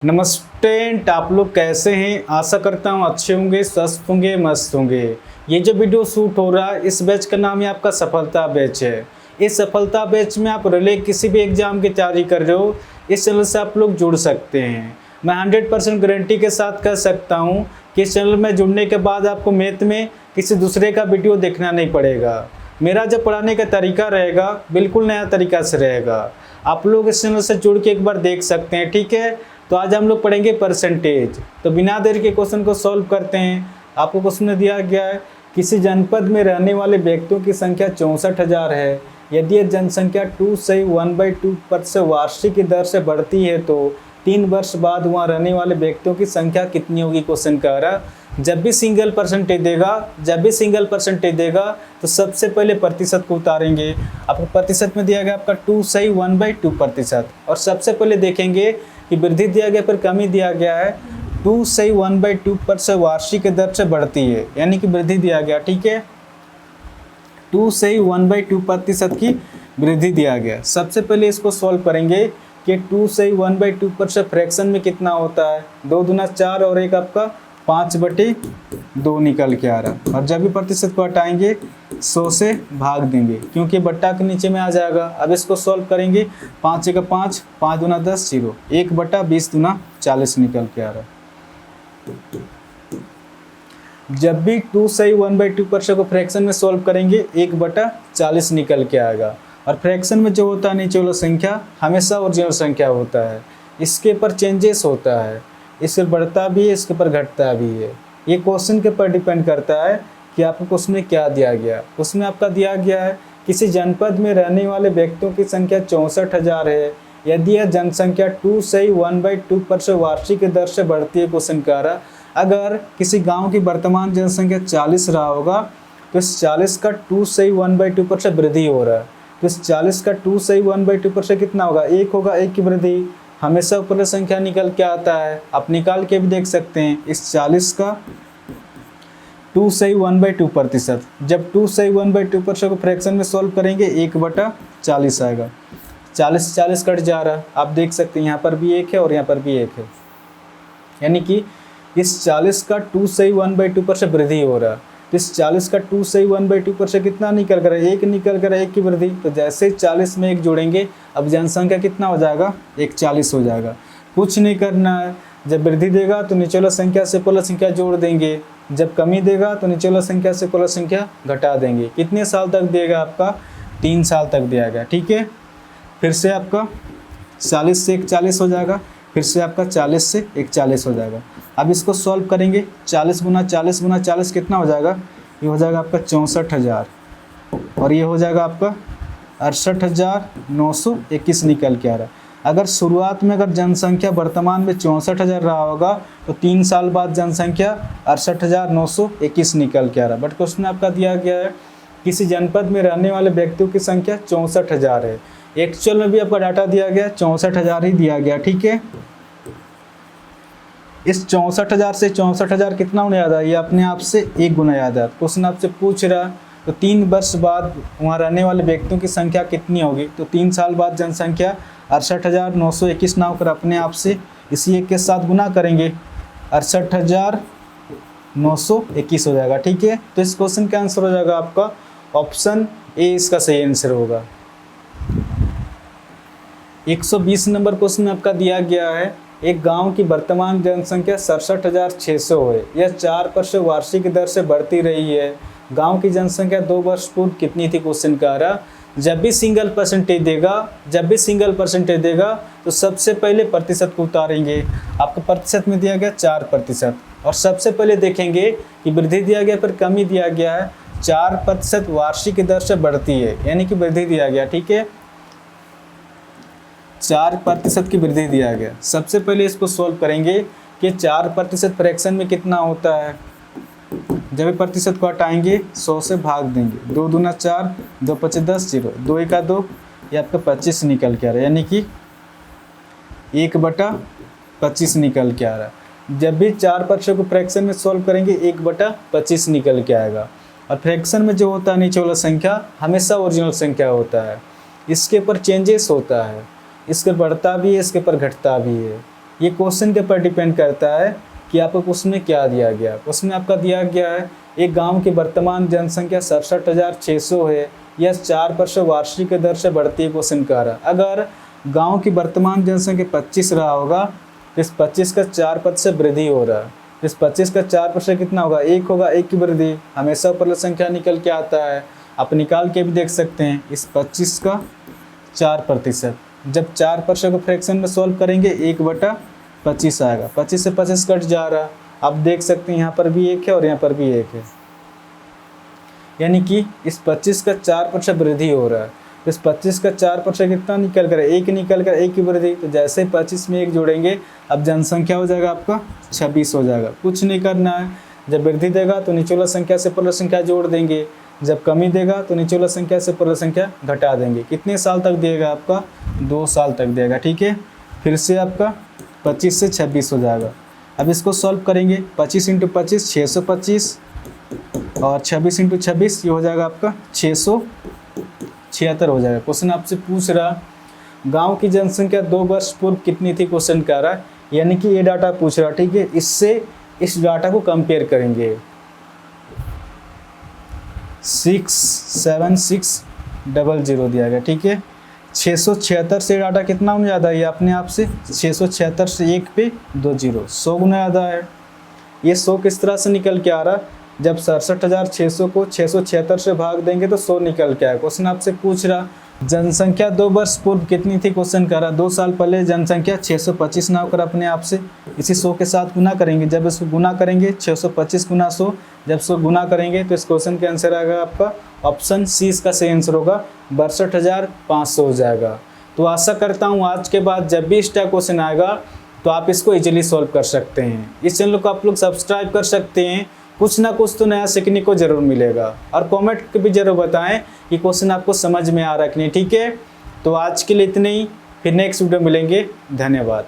नमस्ते, आप लोग कैसे हैं। आशा करता हूँ अच्छे होंगे, स्वस्थ होंगे, मस्त होंगे। ये जो वीडियो शूट हो रहा है इस बैच का नाम है आपका सफलता बैच है। इस सफलता बैच में आप रिले किसी भी एग्जाम की तैयारी कर रहे हो, इस चैनल से आप लोग जुड़ सकते हैं। मैं 100% गारंटी के साथ कह सकता हूँ कि इस चैनल में जुड़ने के बाद आपको मैथ में किसी दूसरे का वीडियो देखना नहीं पड़ेगा। मेरा जो पढ़ाने का तरीका रहेगा बिल्कुल नया तरीका से रहेगा। आप लोग इस चैनल से जुड़ के एक बार देख सकते हैं, ठीक है। तो आज हम लोग पढ़ेंगे परसेंटेज। तो बिना देर के क्वेश्चन को सॉल्व करते हैं। आपको क्वेश्चन में दिया गया है, किसी जनपद में रहने वाले व्यक्तियों की संख्या 64,000 है। यदि यह जनसंख्या 2/2 से वार्षिक दर से बढ़ती है तो 3 वर्ष बाद वहाँ रहने वाले व्यक्तियों की संख्या कितनी होगी। क्वेश्चन कह रहा जब भी सिंगल परसेंटेज देगा तो सबसे पहले प्रतिशत को उतारेंगे। आपको प्रतिशत में दिया गया आपका 2/1/2%। और सबसे पहले देखेंगे कि वृद्धि दिया गया पर कमी दिया गया है। 2/1/2% वार्षिक दर से बढ़ती है, यानी कि वृद्धि दिया गया, ठीक है। 2/1/2% की वृद्धि दिया गया। सबसे पहले इसको सॉल्व करेंगे कि 2/1/2% फ्रैक्शन में कितना होता है। 2 दूना 4 और एक आपका 5/2 निकल के आ रहा। और जब भी प्रतिशत को हटाएंगे 100 से भाग देंगे, क्योंकि बट्टा के नीचे में आ जाएगा। अब इसको सॉल्व करेंगे। 5 एक 5, 5 दूना 10, 0, 1/20 दूना 40 निकल के आ रहा। जब भी 2/1/2% को फ्रैक्शन में सॉल्व करेंगे 1/40 निकल के आएगा। और फ्रैक्शन में जो होता है नीचे वाला संख्या हमेशा ओरिजिनल संख्या होता है। इसके ऊपर चेंजेस होता है, इसके बढ़ता भी है, इसके ऊपर घटता भी है। ये क्वेश्चन के ऊपर डिपेंड करता है कि आपको क्वेश्चन में क्या दिया गया। उसमें आपका दिया गया है किसी जनपद में रहने वाले व्यक्तियों की संख्या 64,000 है। यदि यह जनसंख्या 2/1/2% वार्षिक दर से बढ़ती है। क्वेश्चन कह रहा अगर किसी गांव की वर्तमान जनसंख्या 40 रहा होगा तो इस 40 का 2/1/2% वृद्धि हो रहा है। तो इस 40 का 2/1/2% कितना होगा, 1 होगा। 1 की वृद्धि हमेशा ऊपर संख्या निकल के आता है, आप निकाल के भी देख सकते हैं। इस 40 का 2/1/2%, जब 2/1/2% को फ्रैक्शन में सॉल्व करेंगे 1/40 आएगा। 40 से 40 कट जा रहा, आप देख सकते हैं यहाँ पर भी 1 है और यहाँ पर भी 1 है, यानी कि इस 40 का 2/1/2% वृद्धि हो रहा। तो इस 40 का 2/1/2% कितना निकल कर 1 निकल कर 1 की वृद्धि। तो जैसे ही 40 में 1 जोड़ेंगे अब जनसंख्या कितना हो जाएगा, 140 हो जाएगा। कुछ नहीं करना है, जब वृद्धि देगा तो नीचे वाला संख्या से ऊपर संख्या जोड़ देंगे, जब कमी देगा तो नीचे वाला संख्या से ऊपर संख्या घटा देंगे। कितने साल तक देगा, आपका 3 साल तक दिया गया, ठीक है। फिर से आपका 40 से 140 हो जाएगा, फिर से आपका 40 से 140 हो जाएगा। अब इसको सॉल्व करेंगे। 40 गुना 40 कितना हो जाएगा, ये हो जाएगा आपका 64,000 और ये हो जाएगा आपका 68,921 निकल के आ रहा है। अगर शुरुआत में अगर जनसंख्या वर्तमान में 64,000 रहा होगा तो 3 साल बाद जनसंख्या 68,921 निकल के आ रहा है। बट क्वेश्चन आपका दिया गया है किसी जनपद में रहने वाले व्यक्तियों की संख्या 64,000 है। एक्चुअल में भी आपका डाटा दिया गया 64,000 ही दिया गया, ठीक है। इस 64,000 से 64,000 कितना होने याद है, ये अपने आप से 1 गुना याद है। क्वेश्चन आपसे पूछ रहा तो 3 वर्ष बाद वहाँ रहने वाले व्यक्तियों की संख्या कितनी होगी। तो 3 साल बाद जनसंख्या 68,921 ना होकर अपने आप से इसी 1 के साथ गुना करेंगे, 68,921 हो जाएगा, ठीक है। तो इस क्वेश्चन का आंसर हो जाएगा आपका ऑप्शन ए, इसका सही आंसर होगा। 120 नंबर क्वेश्चन में आपका दिया गया है एक गांव की वर्तमान जनसंख्या 67,600 है। यह 4% वार्षिक दर से बढ़ती रही है। गांव की जनसंख्या 2 वर्ष पूर्व कितनी थी। क्वेश्चन कह रहा जब भी सिंगल परसेंटेज देगा तो सबसे पहले प्रतिशत को उतारेंगे। आपको प्रतिशत में दिया गया 4%। और सबसे पहले देखेंगे कि वृद्धि दिया गया पर कमी दिया गया है। 4% वार्षिक दर से बढ़ती है, यानी कि वृद्धि दिया गया, ठीक है। 4% की वृद्धि दिया गया। सबसे पहले इसको सॉल्व करेंगे कि 4% फ्रैक्शन में कितना होता है। जब प्रतिशत को हटाएंगे 100 से भाग देंगे। 2 दूना 4, 2 5 10, 0, 2 एक 2, ये आपका 25 निकल के आ रहा है, यानी कि 1/25 निकल के आ रहा है। जब भी 4% को फ्रैक्शन में सॉल्व करेंगे 1/25 निकल के आएगा। और फ्रैक्शन में जो होता है नीचे वाला संख्या हमेशा ओरिजिनल संख्या होता है, इसके ऊपर चेंजेस होता है, इसके बढ़ता भी है, इसके ऊपर घटता भी है। ये क्वेश्चन के ऊपर डिपेंड करता है कि आपको क्वेश्चन में क्या दिया गया। क्वेश्चन में आपका दिया गया है एक गांव की वर्तमान जनसंख्या 67,600 है, यह 4% वार्षिक दर से बढ़ती है। क्वेश्चन कह रहा है अगर गांव की वर्तमान जनसंख्या 25 रहा होगा तो इस 25 का 4% वृद्धि हो रहा है। इस 25 का 4% कितना होगा? 1 होगा। 1 की वृद्धि हमेशा ऊपर संख्या निकल के आता है, आप निकाल के भी देख सकते हैं। इस 25 का 4%, जब 4% को फ्रैक्शन में सॉल्व करेंगे 1/25 आएगा। 25 से 25 कट जा रहा, आप देख सकते हैं यहाँ पर भी 1 है और यहाँ पर भी 1 है, यानी कि इस 25 का 4% वृद्धि हो रहा है। तो इस 25 का 4% कितना निकल कर? 1 निकल कर, 1 की वृद्धि। तो जैसे 25 में 1 जोड़ेंगे अब जनसंख्या हो जाएगा आपका 26 हो जाएगा। कुछ नहीं करना है, जब वृद्धि देगा तो नीचे वाला संख्या से ऊपर वाला संख्या जोड़ देंगे, जब कमी देगा तो नीचे वाला संख्या से ऊपर वाला संख्या घटा देंगे। कितने साल तक देगा? आपका 2 साल तक देगा। ठीक है, फिर से आपका 25 से 26 हो जाएगा। अब इसको सॉल्व करेंगे, 25 × 25 625 और 26 × 26 ये हो जाएगा आपका 676 हो जाएगा। क्वेश्चन आपसे पूछ रहा गांव की जनसंख्या 2 वर्ष पूर्व कितनी थी, क्वेश्चन कह रहा है, यानी कि ये डाटा पूछ रहा। ठीक है, इससे इस डाटा को कंपेयर करेंगे। 67600 दिया गया। ठीक है, 676 से डाटा कितना गुना ज़्यादा है? ये अपने आप से 676 से 1 पे 2 0, 100 गुना ज़्यादा है। ये 100 किस तरह से निकल के आ रहा? जब 67,600 को 676 से भाग देंगे तो 100 निकल के आया। क्वेश्चन आपसे पूछ रहा जनसंख्या 2 वर्ष पूर्व कितनी थी, क्वेश्चन कर रहा 2 साल पहले जनसंख्या 625 ना होकर अपने आप से इसी 100 के साथ गुना करेंगे। जब इसको गुना करेंगे 625 × 100, जब इसको गुना करेंगे तो इस क्वेश्चन के आंसर आएगा आपका ऑप्शन सी, इसका सही आंसर होगा 62,500 हो जाएगा। तो आशा करता हूँ आज के बाद जब भी इस टाइप क्वेश्चन आएगा तो आप इसको इजीली सॉल्व कर सकते हैं। इस चैनल को आप लोग सब्सक्राइब कर सकते हैं, कुछ ना कुछ तो नया सीखने को जरूर मिलेगा। और कमेंट भी जरूर बताएं कि क्वेश्चन आपको समझ में आ रहा है कि नहीं। ठीक है, तो आज के लिए इतने ही, फिर नेक्स्ट वीडियो मिलेंगे। धन्यवाद।